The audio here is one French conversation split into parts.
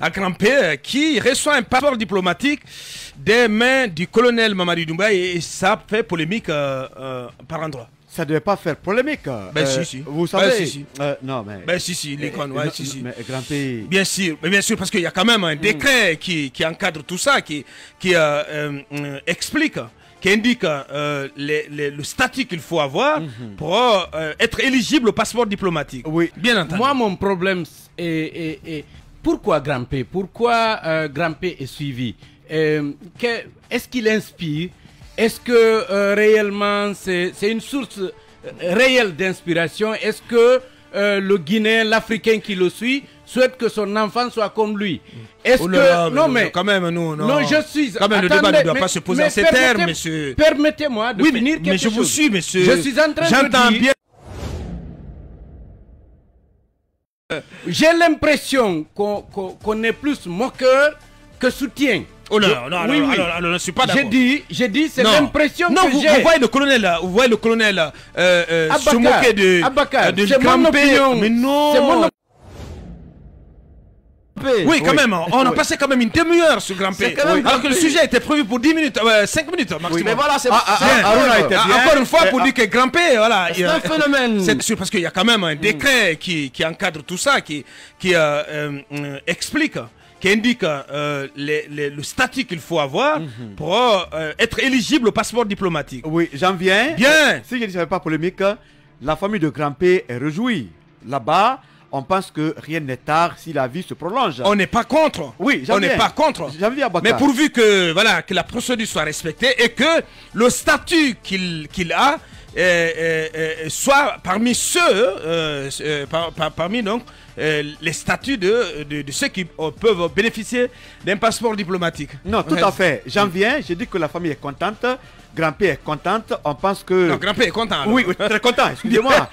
à Grand-P, qui reçoit un passeport diplomatique des mains du colonel Mamadi Doumbouya et ça fait polémique par endroit. Ça ne devait pas faire polémique. Ben si. Vous savez, si. non mais... Ben si, l'icône, ouais, si. Mais Grand-P... Bien sûr, parce qu'il y a quand même un décret qui encadre tout ça, qui explique, qui indique le statut qu'il faut avoir pour être éligible au passeport diplomatique. Oui. Bien entendu. Moi, mon problème est pourquoi Grand-P? Pourquoi Grand-P est suivi? Est-ce qu'il inspire? Est-ce que réellement c'est une source réelle d'inspiration? Est-ce que le Guinéen, l'Africain qui le suit, souhaite que son enfant soit comme lui? Est-ce que... Non, mais quand même, non, je suis... Quand même, le débat ne doit pas se poser en ces termes, monsieur. Permettez-moi de finir quelque chose. Mais je vous suis, monsieur. Je suis en train de J'entends dire... bien. J'ai l'impression qu'on est plus moqueur que soutien. Oh non, non, oui, alors, je ne suis pas d'accord. J'ai dit, c'est l'impression que j'ai. Vous voyez le colonel là, se moquer de Grand-P. Mais non. C'est mon Oui, quand même, on a passé quand même une demi-heure sur Grand-P. Alors que le sujet était prévu pour 10 minutes, 5 minutes maximum. Oui, mais voilà, c'est encore une fois pour dire que Grand-P, voilà. C'est un phénomène. C'est sûr, parce qu'il y a quand même un décret qui encadre tout ça, qui explique, qui indique le statut qu'il faut avoir pour être éligible au passeport diplomatique. Oui, j'en viens. Bien. Si je ne savais pas polémique, la famille de Grand-P est réjouie. Là-bas, on pense que rien n'est tard si la vie se prolonge. On n'est pas contre. Oui, on n'est pas contre. Mais pourvu que, voilà, que la procédure soit respectée et que le statut qu'il a soit parmi ceux, parmi donc les statuts de ceux qui peuvent bénéficier d'un passeport diplomatique. Non, tout à fait. J'en viens, j'ai dit que la famille est contente. Grand-P est contente, on pense que... Non, Grand-P est content. Alors. Oui, très content, excusez-moi.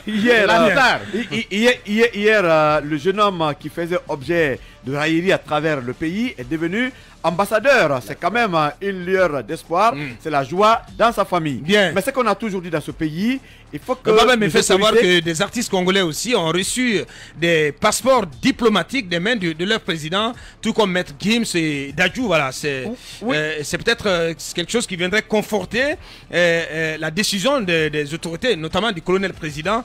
Hier, le jeune homme qui faisait objet de raillerie à travers le pays est devenu ambassadeur. C'est quand même une lueur d'espoir. C'est la joie dans sa famille. Bien. Mais ce qu'on a toujours dit dans ce pays, il faut que... Il faut savoir que des artistes congolais aussi ont reçu des passeports diplomatiques des mains de leur président, tout comme Maître Gims et Dadju. Voilà, c'est peut-être quelque chose qui viendrait conforter la décision des autorités, notamment du colonel président,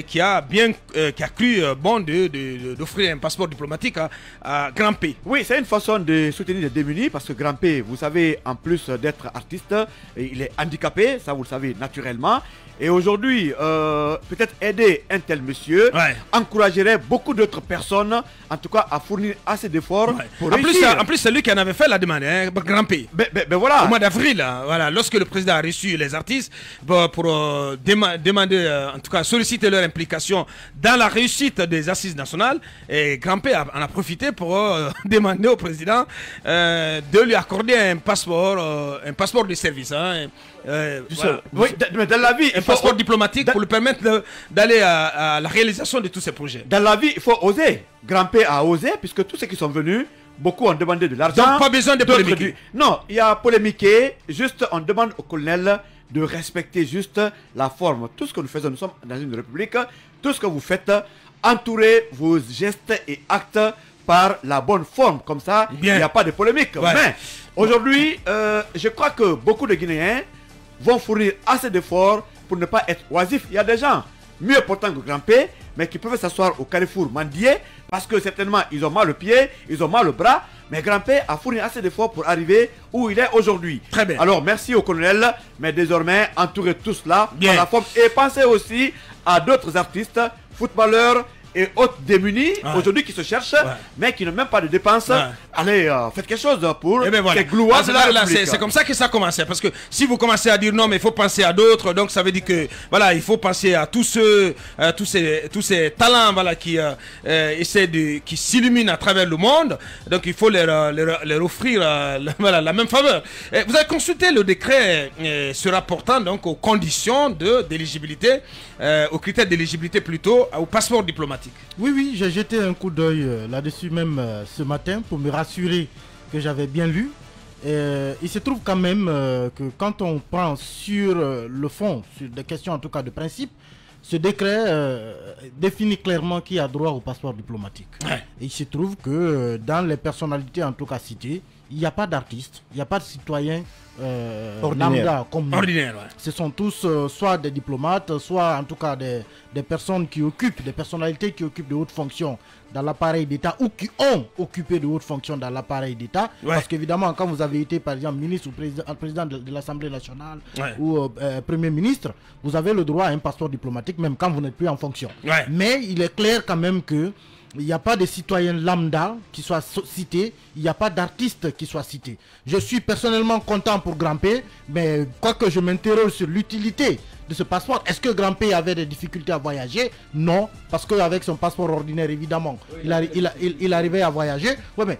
qui a cru bon d'offrir un passeport diplomatique à Grand-P. Oui, c'est une façon de soutenir les démunis parce que Grand-P, vous savez, en plus d'être artiste, il est handicapé, ça vous le savez naturellement. Et aujourd'hui, peut-être aider un tel monsieur encouragerait beaucoup d'autres personnes, en tout cas, à fournir assez d'efforts pour réussir. En plus, c'est lui qui en avait fait la demande, hein, Grand-P. Ben voilà. Au mois d'avril, voilà, lorsque le président a reçu les artistes pour demander, en tout cas, solliciter leur implication dans la réussite des assises nationales, et Grand-P en a profité pour demander au président de lui accorder un passeport de service. Hein, voilà. Oui, mais dans la vie, un passeport diplomatique pour lui permettre d'aller à la réalisation de tous ces projets. Dans la vie, il faut oser. Grand-P a osé, puisque tous ceux qui sont venus, beaucoup ont demandé de l'argent. Donc pas besoin de polémiquer. Non, il y a polémiqué. Juste, on demande au colonel de respecter juste la forme. Tout ce que nous faisons, nous sommes dans une république. Tout ce que vous faites, entourez vos gestes et actes par la bonne forme. Comme ça, il n'y a pas de polémique. Mais aujourd'hui, je crois que beaucoup de Guinéens vont fournir assez d'efforts pour ne pas être oisifs. Il y a des gens mieux portants que Grand-P, mais qui peuvent s'asseoir au carrefour mendier parce que certainement ils ont mal au pied, ils ont mal au bras. Mais Grand-P a fourni assez d'efforts pour arriver où il est aujourd'hui. Très bien. Alors merci au colonel, mais désormais entourez tout cela par la forme et pensez aussi à d'autres artistes, footballeurs et autres démunis aujourd'hui qui se cherchent, mais qui n'ont même pas de dépenses. Allez, faites quelque chose pour ces gloires de la République. C'est comme ça que ça a commencé. Parce que si vous commencez à dire non, mais il faut penser à d'autres, donc ça veut dire que voilà, il faut penser à tous ceux, tous ces talents, voilà, qui essaient qui s'illuminent à travers le monde. Donc il faut leur offrir la même faveur. Et vous avez consulté le décret se rapportant donc aux conditions d'éligibilité, aux critères d'éligibilité plutôt, au passeport diplomatique. Oui, j'ai jeté un coup d'œil là-dessus même ce matin pour me rassurer que j'avais bien lu. Il se trouve quand même que quand on prend sur le fond, sur des questions en tout cas de principe, ce décret définit clairement qui a droit au passeport diplomatique. Ouais. Et il se trouve que dans les personnalités en tout cas citées, il n'y a pas d'artistes, il n'y a pas de citoyens lambda comme nous. Ordinaire, ouais. Ce sont tous soit des diplomates, soit en tout cas des personnes qui occupent, des personnalités qui occupent de hautes fonctions dans l'appareil d'État ou qui ont occupé de hautes fonctions dans l'appareil d'État. Ouais. Parce qu'évidemment, quand vous avez été par exemple ministre ou président de l'Assemblée nationale Ouais. ou Premier ministre, vous avez le droit à un passeport diplomatique même quand vous n'êtes plus en fonction. Ouais. Mais il est clair quand même que il n'y a pas de citoyens lambda qui soient cités, il n'y a pas d'artistes qui soient cités. Je suis personnellement content pour Grand-P, mais quoique je m'interroge sur l'utilité de ce passeport. Est-ce que Grand-P avait des difficultés à voyager? Non, parce qu'avec son passeport ordinaire, évidemment, il arrivait à voyager. Oui, mais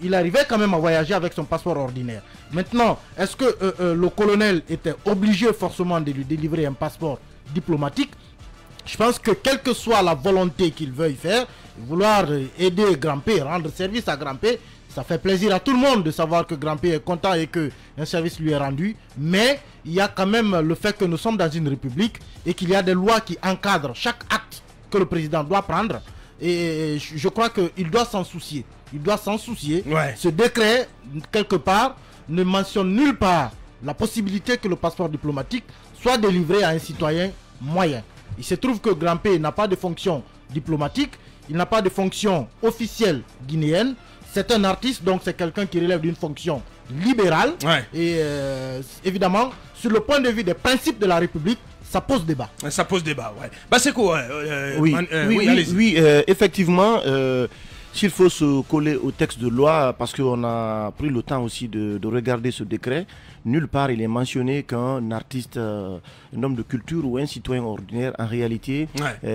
il arrivait quand même à voyager avec son passeport ordinaire. Maintenant, est-ce que le colonel était obligé forcément de lui délivrer un passeport diplomatique? Je pense que quelle que soit la volonté qu'il veuille faire, vouloir aider Grand-P, rendre service à Grand-P, ça fait plaisir à tout le monde de savoir que Grand-P est content et qu'un service lui est rendu. Mais il y a quand même le fait que nous sommes dans une république et qu'il y a des lois qui encadrent chaque acte que le président doit prendre. Et je crois qu'il doit s'en soucier. Il doit s'en soucier. Ouais. Ce décret, quelque part, ne mentionne nulle part la possibilité que le passeport diplomatique soit délivré à un citoyen moyen. Il se trouve que Grand-P n'a pas de fonction diplomatique, il n'a pas de fonction officielle guinéenne. C'est un artiste, donc c'est quelqu'un qui relève d'une fonction libérale. Ouais. Et évidemment, sur le point de vue des principes de la République, ça pose débat. Ça pose débat, ouais. Bah c'est quoi Oui, effectivement, s'il faut se coller au texte de loi, parce qu'on a pris le temps aussi de regarder ce décret, nulle part il est mentionné qu'un artiste, un homme de culture ou un citoyen ordinaire, en réalité,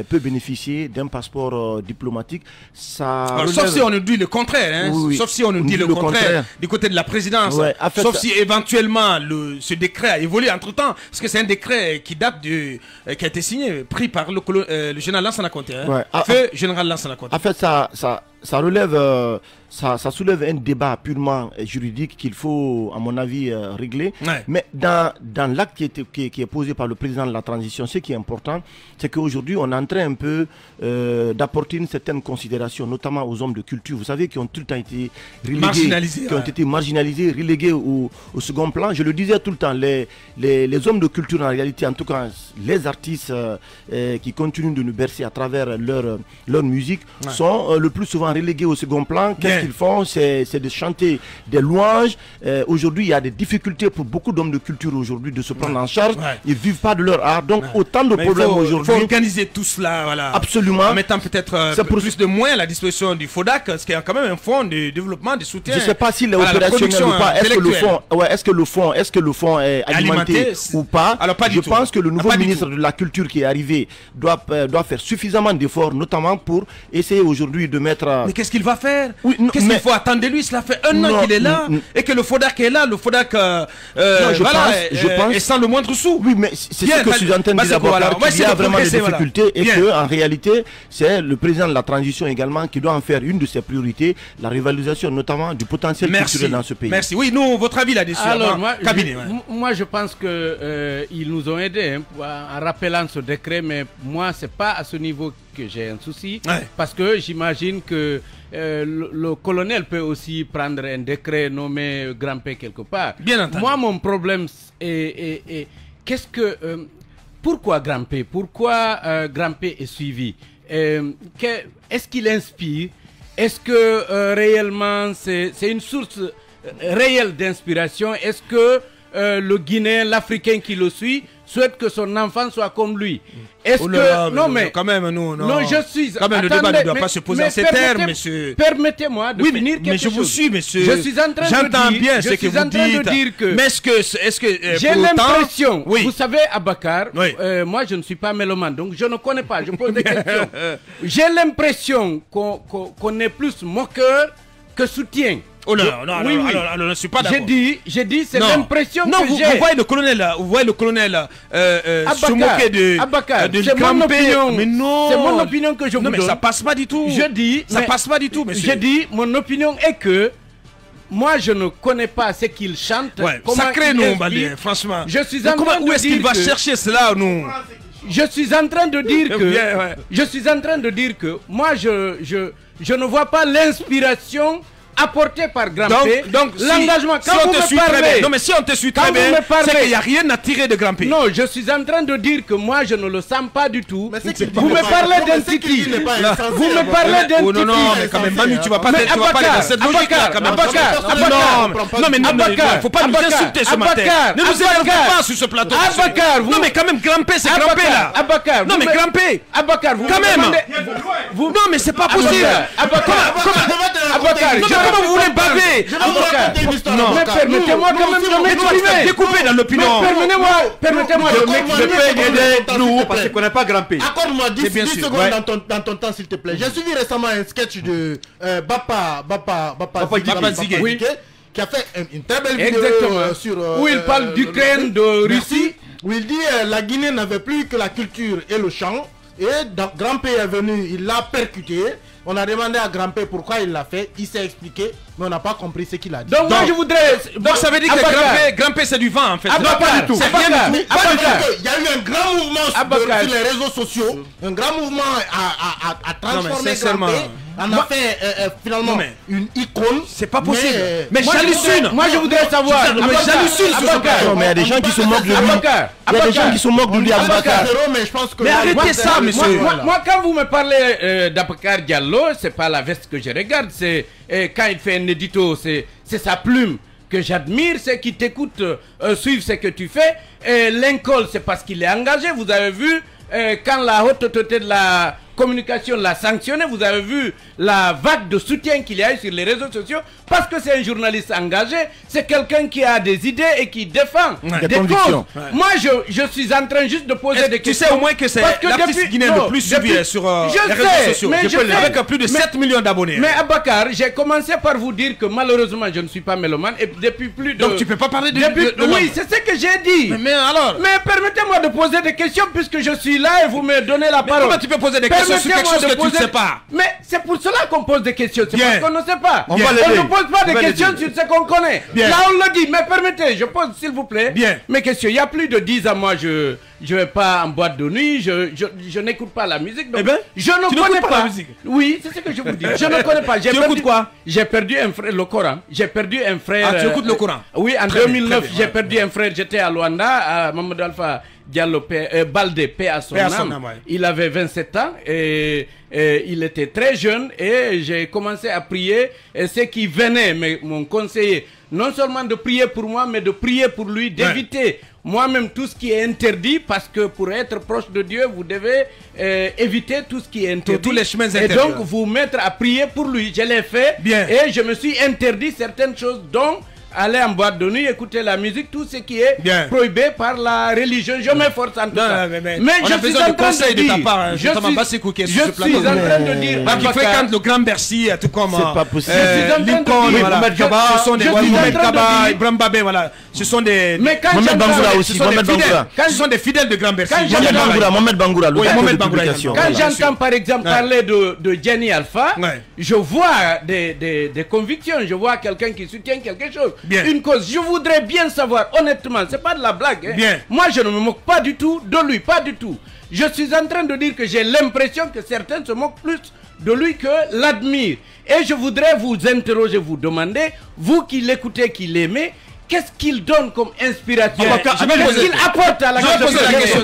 peut bénéficier d'un passeport diplomatique. Ça alors, sauf si on nous dit le contraire, hein. Oui, sauf si on nous dit le contraire du côté de la présidence. Ouais, en fait, sauf si éventuellement ce décret a évolué entre-temps, parce que c'est un décret qui date qui a été signé, pris par le général Lansana Conté. Hein. Ouais. Feu général Lansana Conté. En fait, ça relève, ça soulève un débat purement juridique qu'il faut, à mon avis, régler. Ouais. Mais dans l'acte qui est posé par le président de la transition, ce qui est important, c'est qu'aujourd'hui, on est en train un peu d'apporter une certaine considération, notamment aux hommes de culture, vous savez, qui ont tout le temps été marginalisés, relégués au second plan. Je le disais tout le temps, les hommes de culture, en réalité, en tout cas, les artistes qui continuent de nous bercer à travers leur musique, sont le plus souvent relégués au second plan. Qu'est-ce qu'ils font? C'est de chanter des louanges. Aujourd'hui, il y a des difficultés pour beaucoup d'hommes de culture aujourd'hui de se prendre en charge. Ils ne vivent pas de leur art. Donc, autant de problèmes aujourd'hui. Il faut organiser tout cela, voilà. Absolument. En mettant peut-être plus de moyens à la disposition du FODAC, ce qui est quand même un fonds de développement, de soutien. Je ne sais pas s'il est opérationnel ou pas. Est-ce que le fonds est alimenté ou pas? Alors, pas du tout. Je pense que le nouveau ministre de la Culture qui est arrivé doit faire suffisamment d'efforts, notamment pour essayer aujourd'hui de mettre... Mais qu'est-ce qu'il va faire? Qu'est-ce mais... qu'il faut attendre de lui? Cela fait un an qu'il est là et que le FODAC est là. Le FODAC je pense... est sans le moindre sou. Oui, mais c'est ce que je suis en train de dire d'abord, qu'il y a vraiment des difficultés et qu'en réalité, c'est le président de la transition également qui doit en faire une de ses priorités, la rivalisation notamment du potentiel culturel dans ce pays. Merci. Oui, nous, votre avis là-dessus? Alors, moi, je pense qu'ils nous ont aidés en rappelant ce décret, mais moi, c'est pas à ce niveau que j'ai un souci, parce que j'imagine que le colonel peut aussi prendre un décret nommé Grand-P quelque part. Bien entendu. Moi, mon problème est qu'est-ce que... pourquoi Grand-P? Pourquoi Grand-P est suivi? Est-ce qu'il inspire? Est-ce que réellement c'est une source réelle d'inspiration? Est-ce que le Guinéen, l'Africain qui le suit souhaite que son enfant soit comme lui? Est-ce que... Non, mais quand même, non. Non, je suis... Quand même, le débat ne doit pas se poser en ces termes, monsieur. Permettez-moi de finir quelque chose. Mais je vous suis, monsieur. Je suis en train de dire... J'entends bien ce que vous dites. Mais est-ce que j'ai l'impression... Oui. Vous savez, Abakar, moi, je ne suis pas mélomane, donc je ne connais pas. Je pose des questions. J'ai l'impression qu'on est plus moqueur que soutien. Oh non, alors, je ne suis pas d'accord. J'ai dit, c'est l'impression que j'ai. Vous voyez le colonel, se moquer de c'est mon opinion. Mais non. C'est mon opinion que je vous donne. Non, mais ça passe pas du tout. Ça passe pas du tout, monsieur. Je dis, mon opinion est que moi, je ne connais pas ce qu'il chante. Sacré nom, Balien, franchement. Je suis en train de dire où est-ce qu'il va chercher cela, nous? je suis en train de dire que Bien, ouais. je suis en train de dire que moi je ne vois pas l'inspiration apportée par Grand P. Donc l'engagement si quand on vous te me suit très bien. parlez. Non mais si on te suit Quand très vous bien, me parlez- c'est qu'il n'y a rien à tirer de Grand P. Non, je suis en train de dire que moi je ne le sens pas du tout. Mais c'est qu'il Vous dit me pas- parlez non, mais d'un c'est qu'il titi. dit n'est pas Là, insensé, vous me hein. parlez d'un Oh non, non, titi. mais quand même, Manu, tu vas pas Mais tu vas pas aller dans cette logique là quand même. Non, mais non, il faut pas nous insulter ce matin. Ne nous énervez pas sur ce plateau. Non, mais quand même, Grand P, c'est Grand P là. Abakar, Non, mais Grand P. Abakar, vous Quand me même. demandez- Non, mais c'est pas possible. Abakar, Abakar, Non, mais comment vous voulez baver? Non, mais permettez-moi quand même de Mais tu vas te m'exprimer. découper dans l'opinion. Permettez-moi de Je m'exprimer. peux aider nous parce qu'on connaît pas Grand P. Accorde-moi 10, C'est bien 10 sûr, secondes ouais. dans ton temps, s'il te plaît. J'ai suivi récemment un sketch de Bapa Zigué. Oui. qui a fait une très belle vidéo Exactement. sur... Où il parle d'Ukraine, de Russie. Où il dit la Guinée n'avait plus que la culture et le chant. Et Grand P est venu, il l'a percuté. On a demandé à Grand P pourquoi il l'a fait. Il s'est expliqué, mais on n'a pas compris ce qu'il a dit. Donc moi je voudrais... Donc ça veut dire que Grand P c'est du vent en fait. Abakar, Non, pas du tout. c'est rien du tout. Pas du Abakar. tout. Il y a eu un grand mouvement Abakar. sur les réseaux sociaux. Un grand mouvement à transformer sincèrement. Grand P. On a fait finalement Non, mais- une icône. C'est pas possible. Mais, Mais j'hallucine. Moi je voudrais savoir... Mais j'hallucine sur ce plateau. Non, mais il y a des gens qui se moquent de lui. Abakar, Il y a des gens qui se moquent de lui, Abakar. Mais je pense que... Mais arrêtez ça, monsieur. Moi, quand vous me parlez d'Abakar Diallo, c'est pas la veste que je regarde, c'est quand il fait un édito, c'est sa plume que j'admire, c'est qu'il t'écoute suivre ce que tu fais. Lincoln, c'est parce qu'il est engagé. Vous avez vu quand la haute autorité de la communication l'a sanctionné, vous avez vu la vague de soutien qu'il y a eu sur les réseaux sociaux parce que c'est un journaliste engagé, c'est quelqu'un qui a des idées et qui défend Ouais. des convictions. causes. Moi, je suis en train juste de poser des Tu questions. sais au moins que c'est Parce que l'artiste depuis- guinéen non, le plus suivi depuis- sur je les sais, réseaux sociaux. mais je sais. Avec plus de 7 millions d'abonnés. Mais Abakar, j'ai commencé par vous dire que malheureusement je ne suis pas mélomane et depuis plus de... Donc tu peux pas parler de Oui, c'est ce que j'ai dit. Mais alors Mais permettez-moi de poser des questions puisque je suis là et vous me donnez la Mais parole. comment tu peux poser des questions sur quelque Permettez-moi chose de que tu ne poser- sais pas? Mais c'est pour cela qu'on pose des questions, c'est Bien. parce qu'on ne sait pas. On va On l'aider. ne pose pas On des va questions l'aider. sur ce qu'on connaît. Bien. Là on le dit, mais permettez, je pose s'il vous plaît Bien. mes questions. Il y a plus de 10 ans, moi je vais pas en boîte de nuit, je n'écoute pas la musique. Donc Eh ben, je ne tu connais n'écoutes pas la musique. Oui, c'est ce que je vous dis. Je ne connais pas. Tu écoutes quoi? J'ai perdu un frère, le Coran. J'ai perdu un frère. Ah, tu écoutes le Coran? Oui, en Très bien, 2009, très bien, j'ai ouais. perdu un frère. J'étais à Luanda, à Mamadou Alpha Diallo, Baldé, paix à son Paix à son âme. âme, ouais. Il avait 27 ans et il était très jeune et j'ai commencé à prier. Et ceux qui venaient m'ont conseillé non seulement de prier pour moi, mais de prier pour lui, d'éviter moi-même tout ce qui est interdit, parce que pour être proche de Dieu, vous devez éviter tout ce qui est interdit. Tous les chemins et interdits. donc vous mettre à prier pour lui. Je l'ai fait. Bien. Et je me suis interdit certaines choses, dont aller en boîte de nuit, écouter la musique, tout ce qui est Bien. prohibé par la religion. Je m'efforce en tout Non, cas. mais je on a suis besoin en de train conseils de dire, ta part, hein, je notamment suis- Bassirou qui est sur je ce suis plateau. en train de dire, Bah, qui Abakar, fréquente le Grand Bercy, tout comme C'est pas possible. Je suis en train de Lincoln, dire- voilà. Mohamed Gaba, ce sont des je suis en Mohamed train de Gaba, dire- Ibrahim Babé, voilà. Ce sont des Mais quand Mohamed j'entends- Bangoura ce aussi, sont des Mohamed fidèles. Bangoura. Ce sont des fidèles de Grand Bercy. Quand Mohamed j'entends- Bangoura. Mohamed Bangoura, le Oui, directeur Mohamed de Bangoura, publication. Quand Voilà. j'entends par exemple parler de Jenny Alpha, Ouais. je vois des convictions, je vois quelqu'un qui soutient quelque chose, Bien. une cause. Je voudrais bien savoir, honnêtement, c'est pas de la blague. Hein. Bien. Moi, je ne me moque pas du tout de lui, pas du tout. Je suis en train de dire que j'ai l'impression que certains se moquent plus de lui que l'admirent. Et je voudrais vous interroger, vous demander, vous qui l'écoutez, qui l'aimez, qu'est-ce qu'il donne comme inspiration? Abakar, je vais Qu'est-ce poser- qu'il apporte à la Je vais poser la question.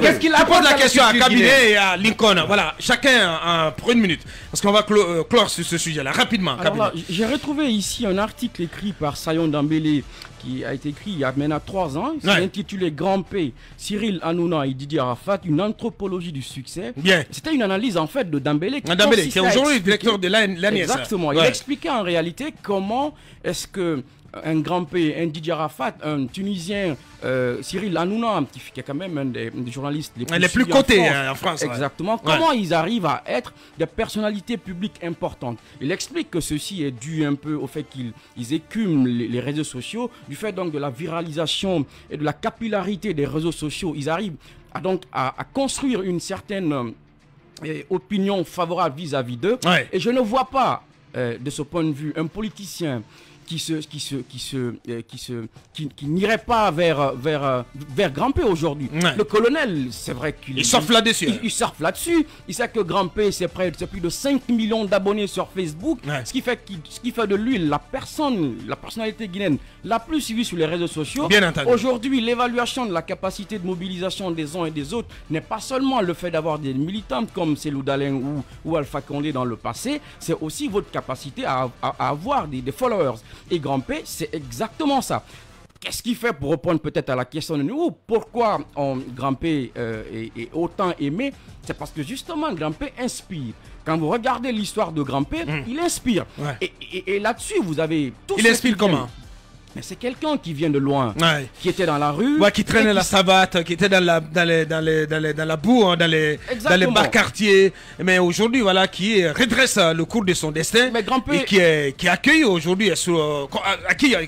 Qu'est-ce qu'il Je pose apporte la à question à culture guinéenne? Cabinet et à Lincoln. Voilà, chacun pour une minute. Parce qu'on va clore sur ce sujet-là rapidement. Alors Cabinet. là, j'ai retrouvé ici un article écrit par Sayon Dambélé qui a été écrit il y a maintenant 3 ans. C'est Ouais. intitulé Grand P, Cyril Hanouna et Didier Arafat, une anthropologie du succès. Bien. C'était une analyse en fait de Dambélé qui Dambélé, qui est consistait à aujourd'hui expliquer- directeur de l'ANIS. Exactement. Il expliquait en réalité comment est-ce que un Grand P, un Didier Arafat, un Tunisien, Cyril Hanouna, qui est quand même un des journalistes les plus Les plus suivis cotés en France. en France. ouais. Exactement. Comment ils arrivent à être des personnalités publiques importantes. Il explique que ceci est dû un peu au fait qu'ils écument les réseaux sociaux, du fait donc de la viralisation et de la capillarité des réseaux sociaux. Ils arrivent à construire une certaine opinion favorable vis-à-vis d'eux. Ouais. Et je ne vois pas, de ce point de vue, un politicien qui n'irait pas vers Grand-P aujourd'hui. Ouais. Le colonel, c'est vrai qu'il surfe là-dessus. Il surfe là-dessus. Il sait que Grand-P, c'est plus de 5 millions d'abonnés sur Facebook, Ouais. ce qui fait de lui la personnalité guinéenne la plus suivie sur les réseaux sociaux. Bien entendu. Aujourd'hui, l'évaluation de la capacité de mobilisation des uns et des autres n'est pas seulement le fait d'avoir des militants comme Cellou Dalein ou Alpha Condé dans le passé, c'est aussi votre capacité à avoir des followers. Et Grand-P, c'est exactement ça. Qu'est-ce qui fait, pour répondre peut-être à la question de nous, pourquoi Grand-P est autant aimé? C'est parce que justement Grand-P inspire. Quand vous regardez l'histoire de Grand-P, il inspire. Ouais. Et là-dessus, vous avez tout. Il inspire comment? Mais c'est quelqu'un qui vient de loin, Ouais. qui était dans la rue, Ouais, qui traînait la savate, qui était dans la boue, hein, dans les bas quartiers, mais aujourd'hui, voilà, qui redresse le cours de son destin, Mais Grand-P, et qui accueille aujourd'hui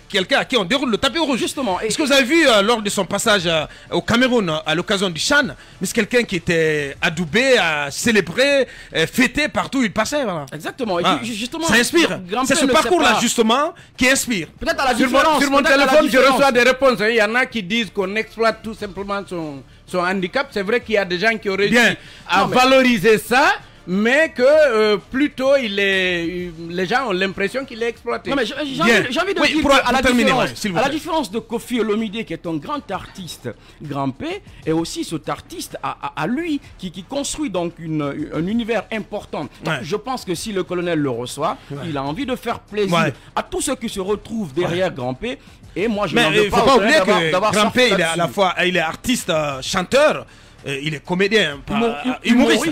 quelqu'un à qui on déroule le tapis rouge. Justement. Est-ce que vous avez vu lors de son passage au Cameroun à l'occasion du Chan, mais c'est quelqu'un qui était adoubé, célébré, fêté partout où il passait, voilà. Exactement. Et Ah. justement, Ça inspire. Grand-P C'est ce ne sait parcours-là pas. justement qui inspire. Peut-être à la différence. Sur mon peut-être à la téléphone, je différence. reçois des réponses. Il y en a qui disent qu'on exploite tout simplement son handicap. C'est vrai qu'il y a des gens qui ont réussi Bien. à valoriser ça, mais que plutôt les gens ont l'impression qu'il est exploité. Non mais j'ai Bien. envie de Oui, dire pour qu'à la terminer, différence, ouais, s'il vous à la plaît. différence de Kofi Olomide qui est un grand artiste, Grand-P est aussi cet artiste à lui qui construit donc un univers important. Donc, Ouais. je pense que si le colonel le reçoit, il a envie de faire plaisir Ouais. à tous ceux qui se retrouvent derrière Grand-P. Et moi je Mais n'en il veux ne pas faut pas au oublier colonel que d'avoir Grand-P, surfé il est à la là-dessus. fois il est artiste, chanteur, il est comédien,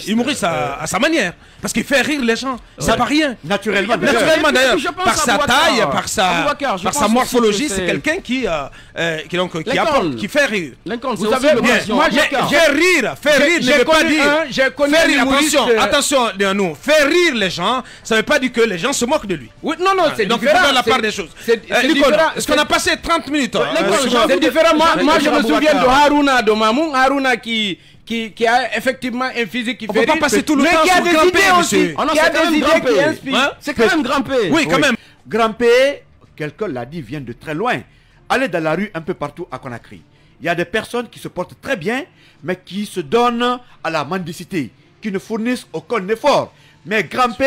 humoriste à sa manière. Parce qu'il fait rire les gens, c'est pas rien. Naturellement, Naturellement d'ailleurs, Je pense par sa Aboubacar. taille, par Aboubacar, je sa pense morphologie, aussi que c'est quelqu'un qui Lincoln. apporte, qui fait rire. Lincoln, Vous c'est aussi savez, le bien, patient. moi, Aboubacar. Faire rire ne veut pas dire. J'ai connu Faire un rire, humoriste. attention de nous. Faire rire les gens, ça veut pas dire que les gens se moquent de lui. Oui, non, c'est Donc il différent. faut faire la part c'est- des choses. C'est Nicole, différent. est-ce qu'on a passé 30 minutes C'est différent. Moi, je me souviens de Haruna de Mamoun. Haruna qui a effectivement un physique qui On fait peut pas rire, passer tout le mais temps qui a sur des Grand-P, idées monsieur. aussi. Oh non, Qui a c'est quand des même idées Grand-P. qui inspirent. Hein? C'est quand même Grand-P. Oui, quand même. Grand-P, quelqu'un l'a dit, vient de très loin. Allez dans la rue un peu partout à Conakry. Il y a des personnes qui se portent très bien, mais qui se donnent à la mendicité, qui ne fournissent aucun effort. Mais Grand-P,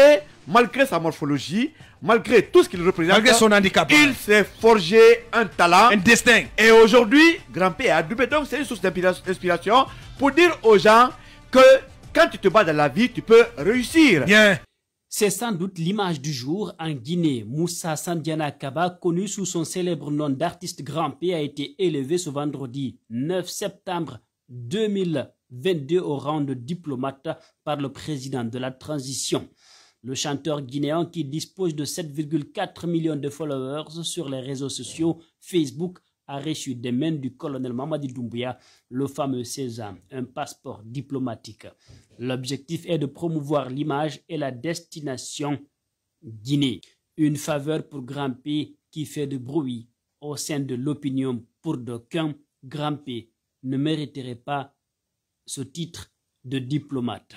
malgré sa morphologie, malgré tout ce qu'il représente, Malgré son handicap. il s'est forgé un talent. Un destin. Et aujourd'hui, Grand-P est adoubé. Donc c'est une source d'inspiration pour dire aux gens que quand tu te bats dans la vie, tu peux réussir. Bien. C'est sans doute l'image du jour en Guinée. Moussa Sandiana Kaba, connu sous son célèbre nom d'artiste Grand-P, a été élevé ce vendredi 9 septembre 2022 au rang de diplomate par le président de la transition. Le chanteur guinéen, qui dispose de 7,4 millions de followers sur les réseaux sociaux Facebook, a reçu des mains du colonel Mamadi Doumbouya le fameux sésame, un passeport diplomatique. L'objectif est de promouvoir l'image et la destination Guinée. Une faveur pour Grand-P qui fait de bruit au sein de l'opinion. Pour d'aucuns, Grand-P ne mériterait pas ce titre de diplomate.